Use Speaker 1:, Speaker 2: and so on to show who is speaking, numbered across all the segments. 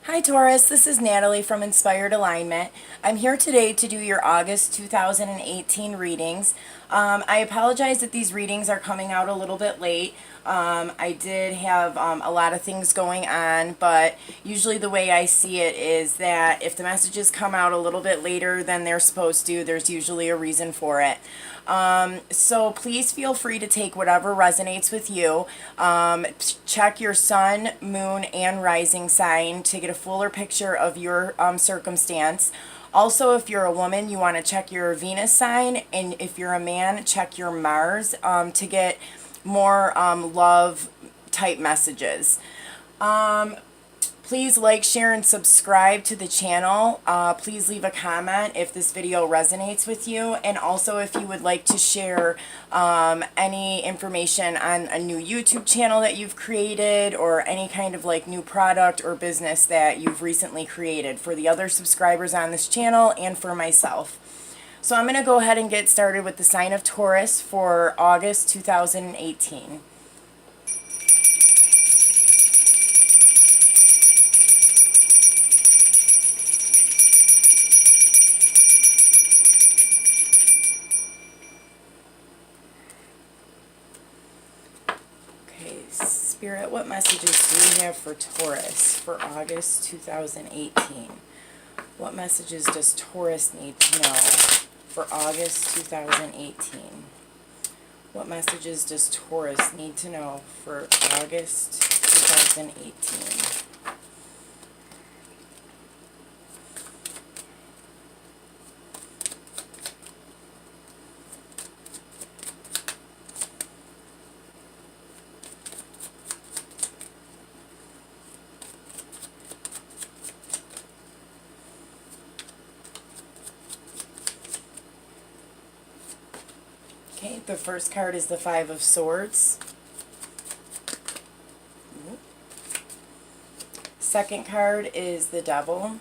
Speaker 1: Hi Taurus, this is Natalie from Inspired Alignment. I'm here today to do your August 2018 readings. I apologize that these readings are coming out a little bit late. I did have a lot of things going on, but usually the way I see it is that if the messages come out a little bit later than they're supposed to, there's usually a reason for it. So please feel free to take whatever resonates with you. Check your sun, moon, and rising sign to get a fuller picture of your circumstance. Also, if you're a woman, you want to check your Venus sign, and if you're a man, check your Mars to get more love type messages. Please like, share, and subscribe to the channel. Please leave a comment if this video resonates with you. And also if you would like to share any information on a new YouTube channel that you've created or any kind of like new product or business that you've recently created for the other subscribers on this channel and for myself. So I'm going to go ahead and get started with the sign of Taurus for August 2018. Spirit, what messages do we have for Taurus for August 2018? What messages does Taurus need to know for August 2018? What messages does Taurus need to know for August 2018? Okay, the first card is the Five of Swords. Second card is the Devil.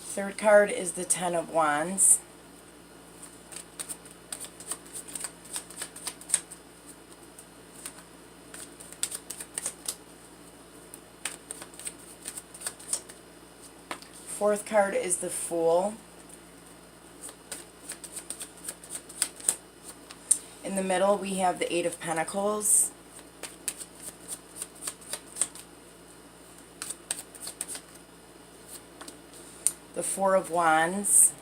Speaker 1: Third card is the Ten of Wands. Fourth card is the Fool. In the middle we have the Eight of Pentacles. The Four of Wands.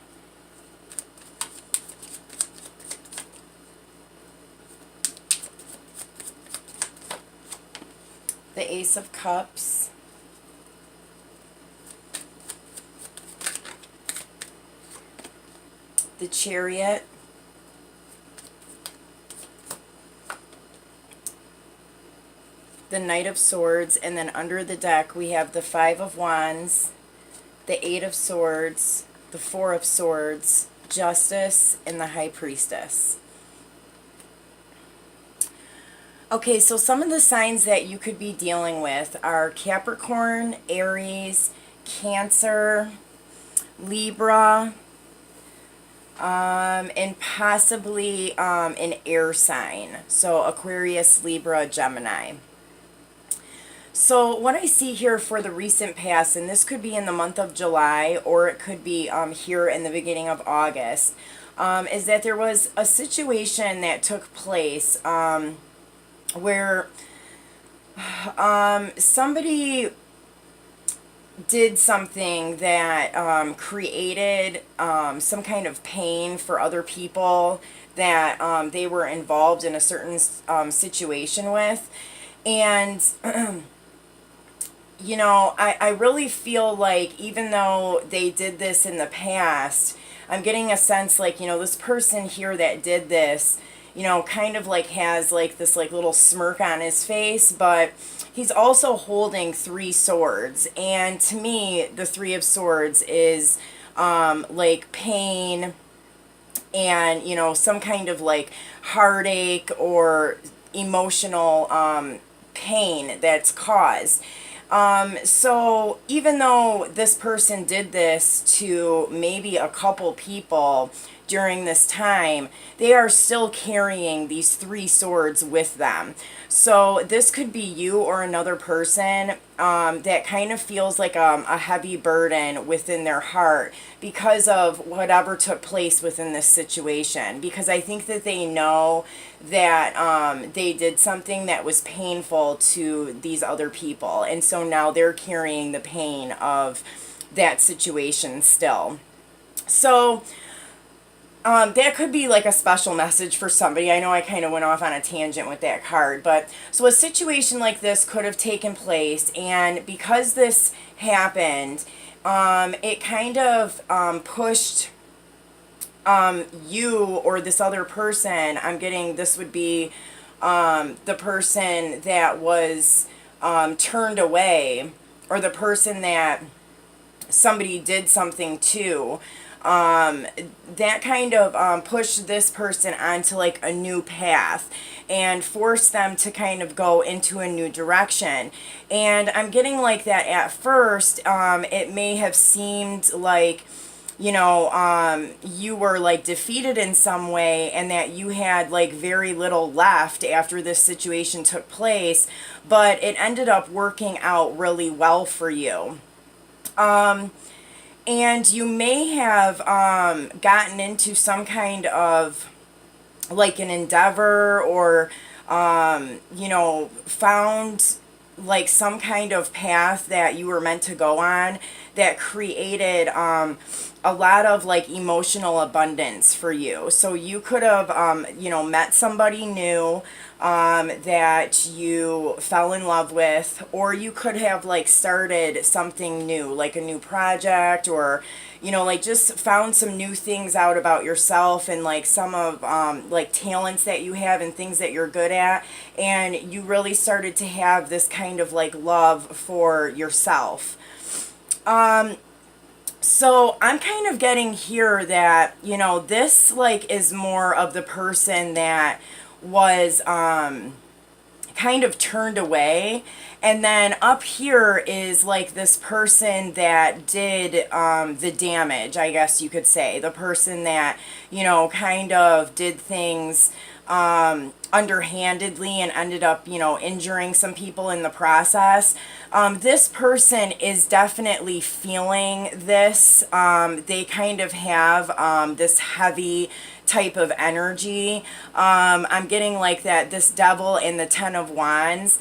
Speaker 1: The Ace of Cups. The Chariot, the Knight of Swords, and then under the deck we have the Five of Wands, the Eight of Swords, the Four of Swords, Justice, and the High Priestess. Okay, so some of the signs that you could be dealing with are Capricorn, Aries, Cancer, Libra, and possibly an air sign, so Aquarius, Libra, Gemini. So what I see here for the recent past, and this could be in the month of July or it could be here in the beginning of August, is that there was a situation that took place where somebody did something that created some kind of pain for other people that they were involved in a certain situation with. And you know, I really feel like even though they did this in the past, I'm getting a sense like, you know, this person here that did this, you know, kind of like has like this like little smirk on his face, but he's also holding three swords. And to me, the Three of Swords is like pain and, you know, some kind of like heartache or emotional pain that's caused. So even though this person did this to maybe a couple people, during this time, they are still carrying these 3 swords with them. So this could be you or another person that kind of feels like a heavy burden within their heart because of whatever took place within this situation. Because I think that they know that they did something that was painful to these other people. And so now they're carrying the pain of that situation still. So that could be like a special message for somebody. I know I kind of went off on a tangent with that card, but so a situation like this could have taken place, and because this happened, it kind of pushed you or this other person. I'm getting this would be the person that was turned away, or the person that somebody did something to. That kind of pushed this person onto like a new path and forced them to kind of go into a new direction. And I'm getting like that at first, it may have seemed like, you know, you were like defeated in some way, and that you had like very little left after this situation took place, but it ended up working out really well for you. And you may have gotten into some kind of like an endeavor, or you know, found like some kind of path that you were meant to go on that created a lot of like emotional abundance for you. So you could have you know, met somebody new that you fell in love with, or you could have like started something new, like a new project, or you know, like just found some new things out about yourself, and like some of like talents that you have and things that you're good at, and you really started to have this kind of like love for yourself. So I'm kind of getting here that, you know, this like is more of the person that was kind of turned away, and then up here is like this person that did the damage, I guess you could say. The person that, you know, kind of did things underhandedly and ended up, you know, injuring some people in the process. This person is definitely feeling this. They kind of have this heavy type of energy. I'm getting like that this devil in the 10 of Wands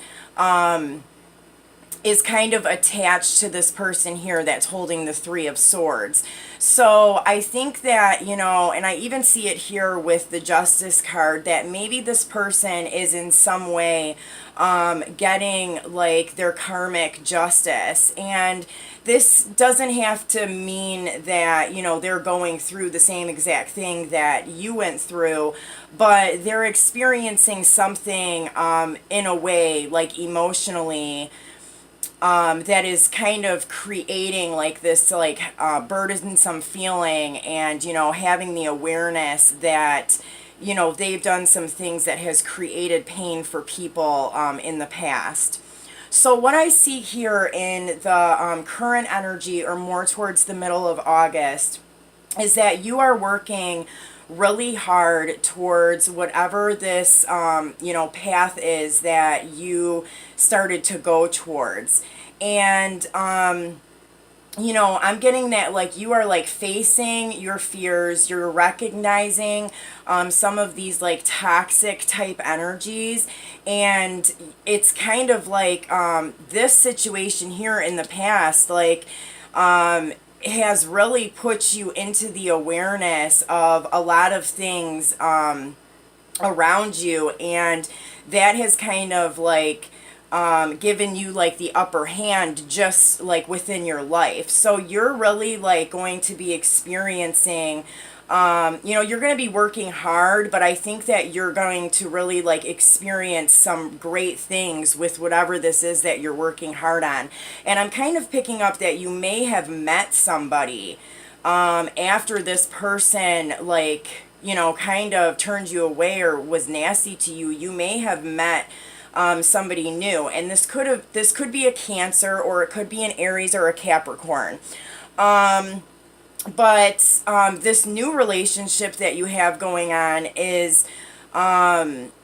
Speaker 1: is kind of attached to this person here that's holding the 3 of Swords. So I think that, you know, and I even see it here with the Justice card, that maybe this person is in some way getting like their karmic justice. And this doesn't have to mean that, you know, they're going through the same exact thing that you went through, but they're experiencing something in a way, like emotionally, that is kind of creating like this like burdensome feeling, and you know, having the awareness that, you know, they've done some things that has created pain for people in the past. So what I see here in the current energy, or more towards the middle of August, is that you are working really hard towards whatever this you know, path is that you started to go towards. And you know, I'm getting that like you are like facing your fears, you're recognizing some of these like toxic type energies, and it's kind of like this situation here in the past, like has really put you into the awareness of a lot of things around you, and that has kind of like given you like the upper hand just like within your life. So you're really like going to be experiencing you know, you're going to be working hard, but I think that you're going to really like experience some great things with whatever this is that you're working hard on. And I'm kind of picking up that you may have met somebody after this person, like, you know, kind of turned you away or was nasty to you. You may have met somebody new, and this could be a Cancer, or it could be an Aries or a Capricorn. But this new relationship that you have going on is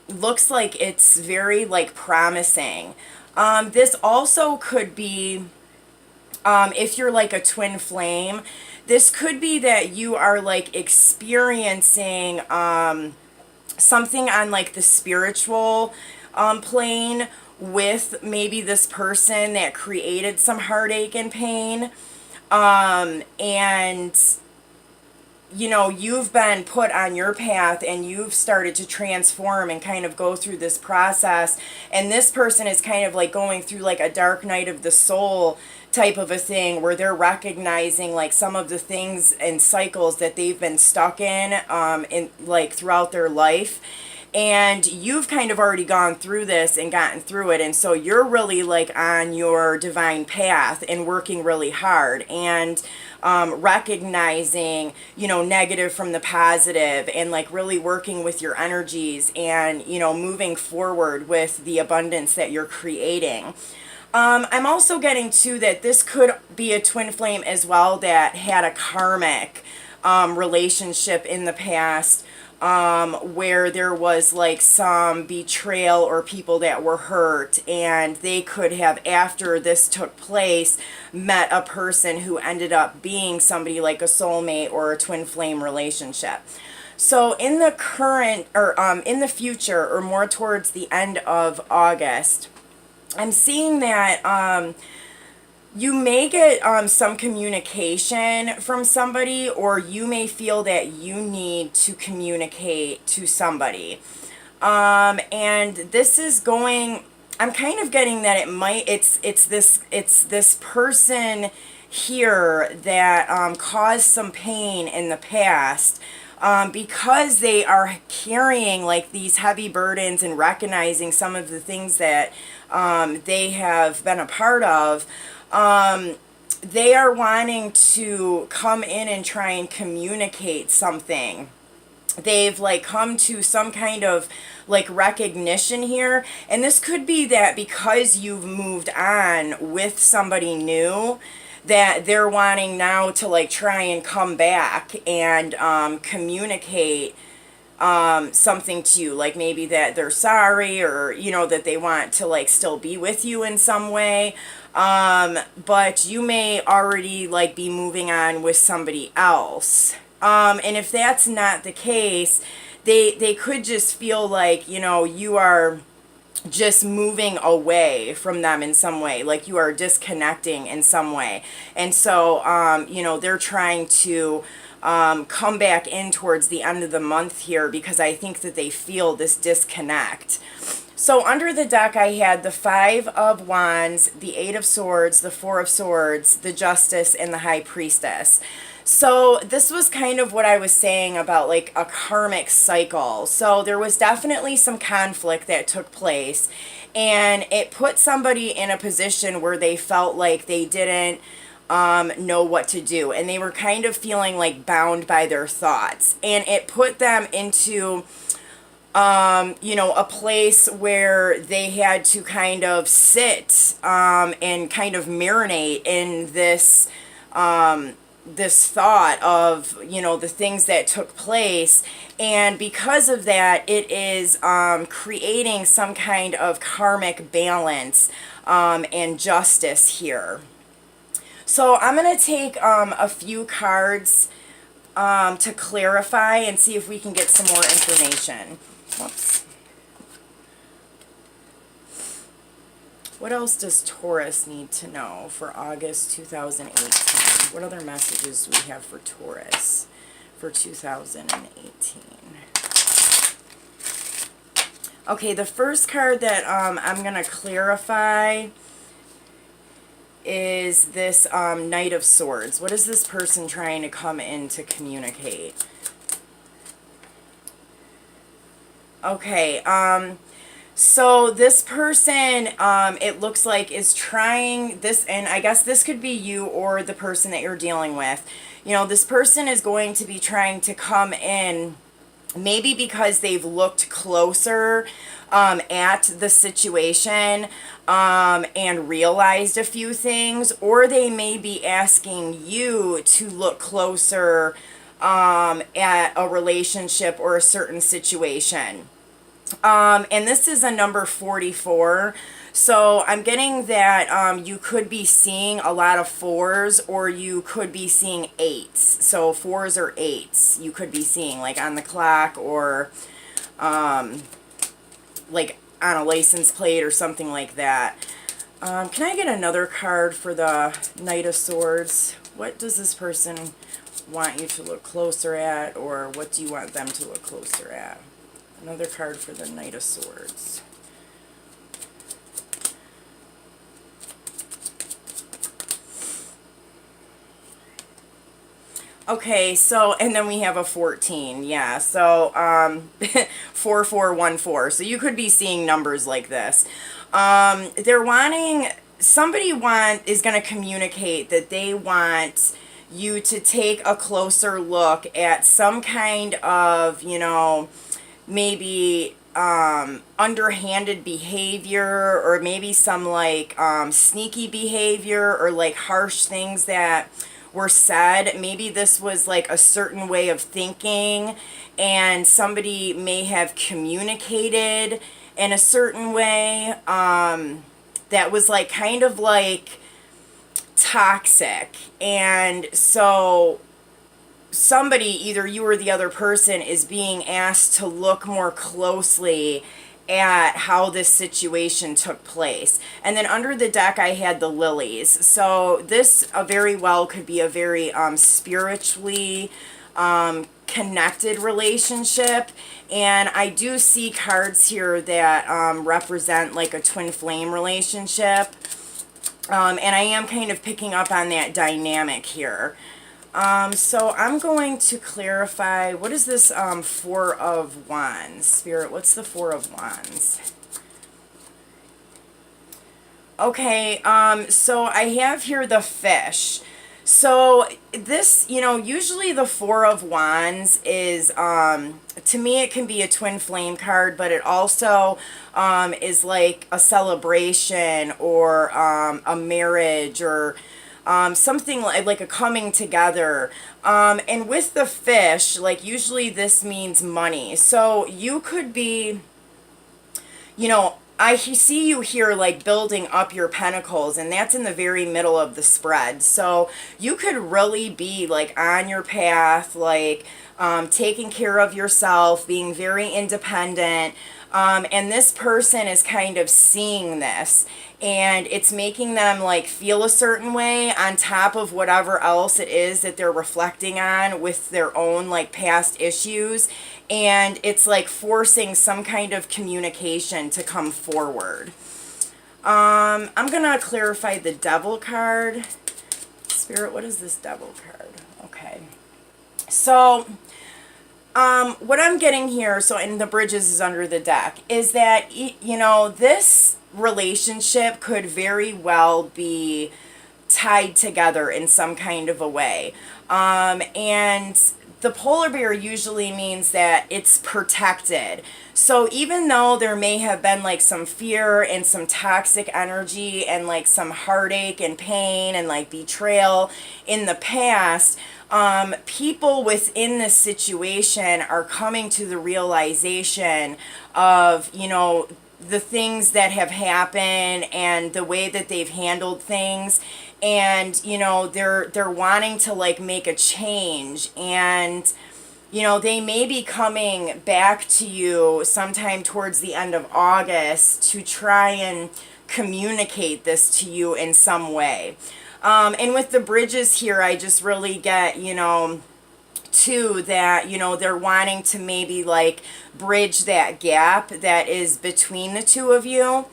Speaker 1: looks like it's very like promising. This also could be if you're like a twin flame, this could be that you are like experiencing something on like the spiritual plane with maybe this person that created some heartache and pain. And you know, you've been put on your path and you've started to transform and kind of go through this process. And this person is kind of like going through like a dark night of the soul type of a thing where they're recognizing like some of the things and cycles that they've been stuck in like throughout their life. And you've kind of already gone through this and gotten through it, and so you're really like on your divine path and working really hard and recognizing, you know, negative from the positive, and like really working with your energies and, you know, moving forward with the abundance that you're creating. I'm also getting to that this could be a twin flame as well that had a karmic relationship in the past, where there was like some betrayal or people that were hurt, and they could have, after this took place, met a person who ended up being somebody like a soulmate or a twin flame relationship. So in the current, or in the future, or more towards the end of August, I'm seeing that you may get some communication from somebody, or you may feel that you need to communicate to somebody. And this is going, I'm kind of getting that it's this person here that caused some pain in the past. Because they are carrying like these heavy burdens and recognizing some of the things that they have been a part of, they are wanting to come in and try and communicate something. They've like come to some kind of like recognition here, and this could be that because you've moved on with somebody new, that they're wanting now to like try and come back and communicate something to you, like maybe that they're sorry, or you know, that they want to like still be with you in some way. But you may already like be moving on with somebody else. And if that's not the case, they could just feel like, you know, you are just moving away from them in some way, like you are disconnecting in some way. And so, you know, they're trying to come back in towards the end of the month here, because I think that they feel this disconnect. So under the deck, I had the Five of Wands, the Eight of Swords, the Four of Swords, the Justice, and the High Priestess. So this was kind of what I was saying about like a karmic cycle. So there was definitely some conflict that took place, and it put somebody in a position where they felt like they didn't know what to do, and they were kind of feeling like bound by their thoughts, and it put them into you know, a place where they had to kind of sit and kind of marinate in this this thought of, you know, the things that took place. And because of that, it is creating some kind of karmic balance and justice here. So I'm going to take a few cards to clarify and see if we can get some more information. Whoops. What else does Taurus need to know for August 2018? What other messages do we have for Taurus for 2018? Okay, the first card that I'm going to clarify is this Knight of Swords. What is this person trying to come in to communicate? Okay, so this person, it looks like, is trying this, and I guess this could be you or the person that you're dealing with. You know, this person is going to be trying to come in, maybe because they've looked closer at the situation and realized a few things, or they may be asking you to look closer at a relationship or a certain situation. And this is a number 44. So I'm getting that you could be seeing a lot of fours, or you could be seeing eights. So fours or eights you could be seeing, like on the clock, or like on a license plate or something like that. Can I get another card for the Knight of Swords? What does this person want you to look closer at, or what do you want them to look closer at? Another card for the Knight of Swords. Okay, so, and then we have a 14, yeah, so, 4414, so you could be seeing numbers like this. They're wanting, is going to communicate that they want you to take a closer look at some kind of, you know, maybe underhanded behavior, or maybe some like sneaky behavior, or like harsh things that were said. Maybe this was like a certain way of thinking, and somebody may have communicated in a certain way that was like kind of like toxic. And so somebody, either you or the other person, is being asked to look more closely at how this situation took place. And then under the deck I had the lilies. So this very well could be a very spiritually connected relationship. And I do see cards here that represent like a twin flame relationship. And I am kind of picking up on that dynamic here. So I'm going to clarify, what is this Four of Wands? Spirit, what's the Four of Wands? Okay, so I have here the fish. So this, you know, usually the Four of Wands is, to me it can be a twin flame card, but it also is like a celebration, or a marriage, or something like a coming together. And with the fish, like usually this means money. So you could be, you know, I see you here like building up your pentacles, and that's in the very middle of the spread. So you could really be like on your path, like taking care of yourself, being very independent. And this person is kind of seeing this, and it's making them like feel a certain way on top of whatever else it is that they're reflecting on with their own like past issues. And it's like forcing some kind of communication to come forward. I'm gonna clarify the Devil card. Spirit, what is this Devil card? Okay, so what I'm getting here, so in the bridges is under the deck, is that, you know, this relationship could very well be tied together in some kind of a way. And the polar bear usually means that it's protected. So even though there may have been like some fear and some toxic energy and like some heartache and pain and like betrayal in the past, people within this situation are coming to the realization of, you know, the things that have happened and the way that they've handled things. And, you know, they're wanting to like make a change, and, you know, they may be coming back to you sometime towards the end of August to try and communicate this to you in some way. And with the bridges here, I just really get, you know, too, that, you know, they're wanting to maybe like bridge that gap that is between the two of you.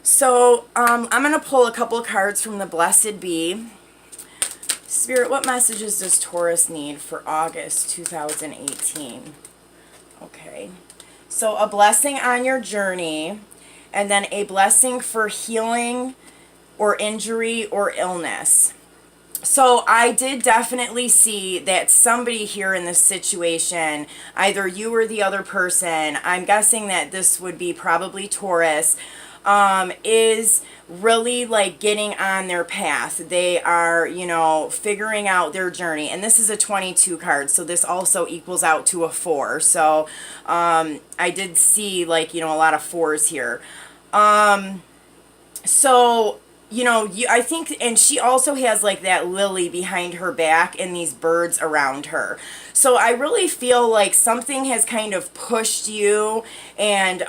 Speaker 1: So I'm going to pull a couple of cards from the Blessed Bee. Spirit, what messages does Taurus need for August 2018? Okay, so a blessing on your journey, and then a blessing for healing or injury or illness. So I did definitely see that somebody here in this situation, either you or the other person, I'm guessing that this would be probably Taurus, is really like getting on their path. They are, you know, figuring out their journey. And this is a 22 card, so this also equals out to a 4. So I did see, like, you know, a lot of 4s here. So, you know, I think, and she also has like that lily behind her back and these birds around her. So I really feel like something has kind of pushed you and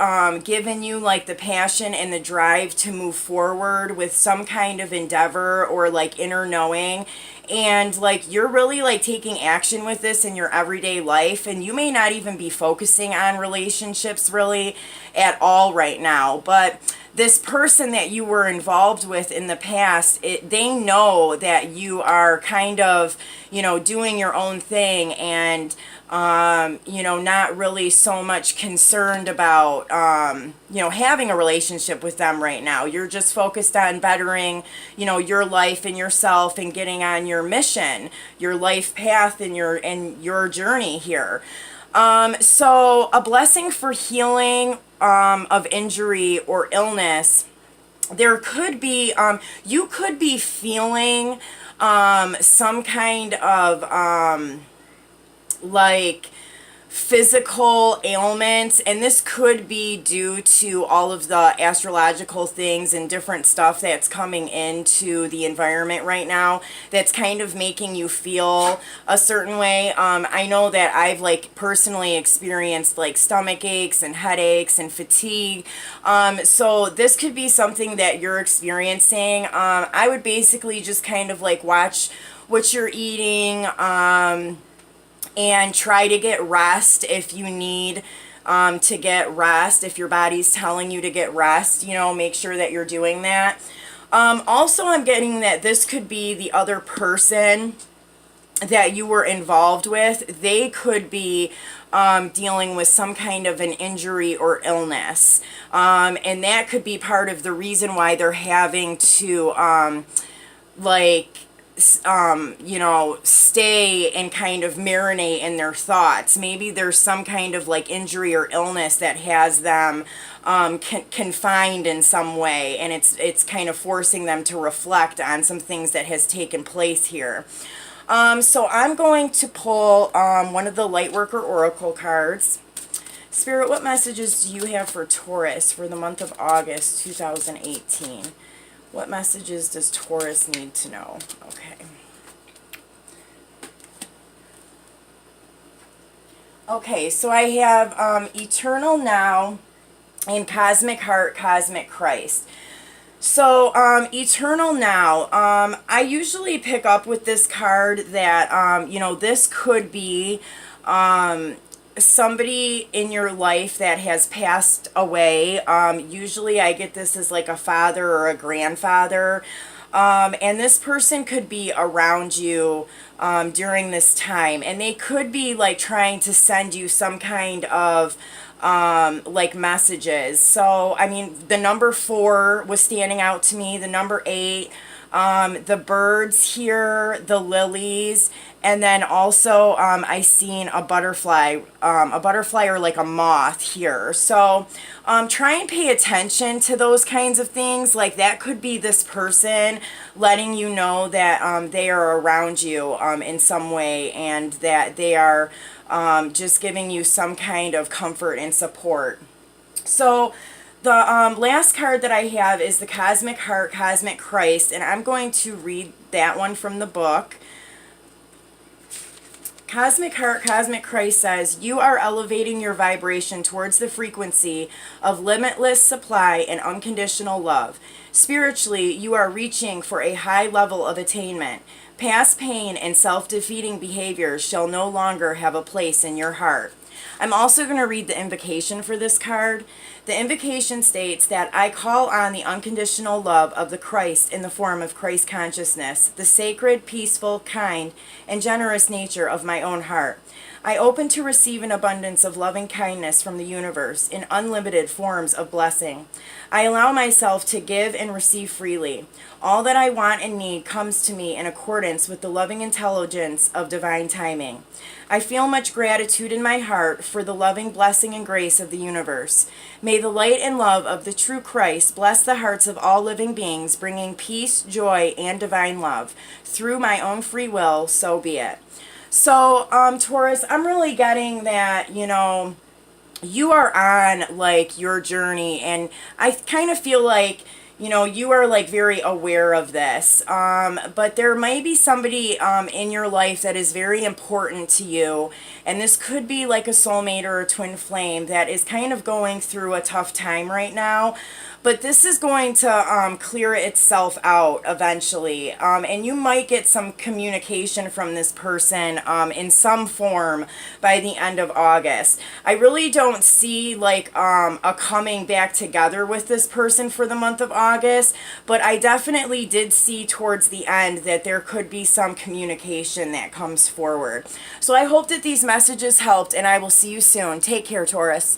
Speaker 1: given you like the passion and the drive to move forward with some kind of endeavor or like inner knowing. And like you're really like taking action with this in your everyday life, and you may not even be focusing on relationships really at all right now, but this person that you were involved with in the past, they know that you are kind of, you know, doing your own thing and, you know, not really so much concerned about, you know, having a relationship with them right now. You're just focused on bettering, you know, your life and yourself and getting on your mission, your life path and your journey here. So a blessing for healing of injury or illness. There could be, you could be feeling some kind of like physical ailments, and this could be due to all of the astrological things and different stuff that's coming into the environment right now that's kind of making you feel a certain way. I know that I've like personally experienced like stomach aches and headaches and fatigue, so this could be something that you're experiencing. I would basically just kind of like watch what you're eating, and try to get rest if you need to get rest. If your body's telling you to get rest, you know, make sure that you're doing that. Also, I'm getting that this could be the other person that you were involved with. They could be dealing with some kind of an injury or illness. And that could be part of the reason why they're having to like you know, stay and kind of marinate in their thoughts. Maybe there's some kind of like injury or illness that has them confined in some way, and it's kind of forcing them to reflect on some things that has taken place here. So I'm going to pull one of the Lightworker Oracle cards. Spirit, what messages do you have for Taurus for the month of August 2018? What messages does Taurus need to know? Okay. Okay, so I have Eternal Now and Cosmic Heart, Cosmic Christ. So, Eternal Now, I usually pick up with this card that, you know, this could be somebody in your life that has passed away. Usually I get this as like a father or a grandfather. And this person could be around you during this time. And they could be like trying to send you some kind of like messages. So, I mean, the number 4 was standing out to me, the number 8, the birds here, the lilies, and then also I seen a butterfly or like a moth here. So try and pay attention to those kinds of things. Like that could be this person letting you know that they are around you in some way, and that they are just giving you some kind of comfort and support. So the last card that I have is the Cosmic Heart, Cosmic Christ, and I'm going to read that one from the book. Cosmic Heart, Cosmic Christ says, you are elevating your vibration towards the frequency of limitless supply and unconditional love. Spiritually, you are reaching for a high level of attainment. Past pain and self-defeating behaviors shall no longer have a place in your heart. I'm also going to read the invocation for this card. The invocation states that I call on the unconditional love of the Christ in the form of Christ consciousness, the sacred, peaceful, kind, and generous nature of my own heart. I open to receive an abundance of loving kindness from the universe in unlimited forms of blessing. I allow myself to give and receive freely. All that I want and need comes to me in accordance with the loving intelligence of divine timing. I feel much gratitude in my heart for the loving blessing and grace of the universe. May the light and love of the true Christ bless the hearts of all living beings, bringing peace, joy, and divine love. Through my own free will, so be it. So, Taurus, I'm really getting that, you are on like your journey, and I kind of feel like you are like very aware of this, but there may be somebody in your life that is very important to you, and this could be like a soulmate or a twin flame that is kind of going through a tough time right now. But this is going to clear itself out eventually, and you might get some communication from this person in some form by the end of August. I really don't see like a coming back together with this person for the month of August, but I definitely did see towards the end that there could be some communication that comes forward. So I hope that these messages helped, and I will see you soon. Take care, Taurus.